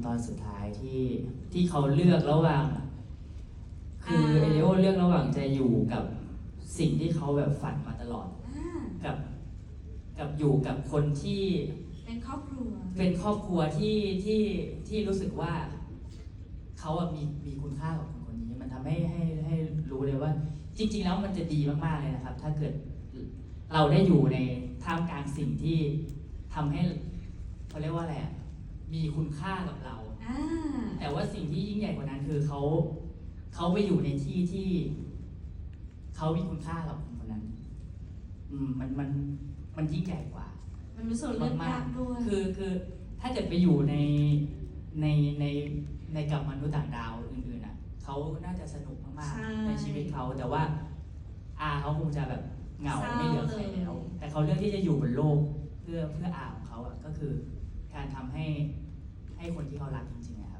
ตอนสุดท้ายที่เขาเลือกระหว่างคือเอลิโอเลือกระหว่างจะอยู่กับสิ่งที่เขาแบบฝันมาตลอดกับอยู่กับคนที่เป็นครอบครัวที่รู้สึกว่าเขาอะมีคุณค่ากับคนนี้มันทำให้รู้เลยว่าจริงๆแล้วมันจะดีมากๆเลยนะครับถ้าเกิดเราได้อยู่ในท่ามกลางสิ่งที่ทำให้เขาเรียกว่าอะไรอะมีคุณค่ากับเราแต่ว่าสิ่งที่ยิ่งใหญ่กว่านั้นคือเขาไปอยู่ในที่ที่เขามีคุณค่ากับคนนั้นมันยิ่งใหญ่กว่ามันมีส่วนเลือกยากด้วยคือถ้าเกิดไปอยู่ในกับมนุษย์ต่างดาวอื่นๆอ่ะเขาน่าจะสนุกมากๆในชีวิตเขาแต่ว่าเขาคงจะแบบเหงาไม่เหลือใครแล้วแต่เขาเลือกที่จะอยู่บนโลกเพื่อของเขาอ่ะก็คือการทำให้คนที่เขารักจริงๆนะครับ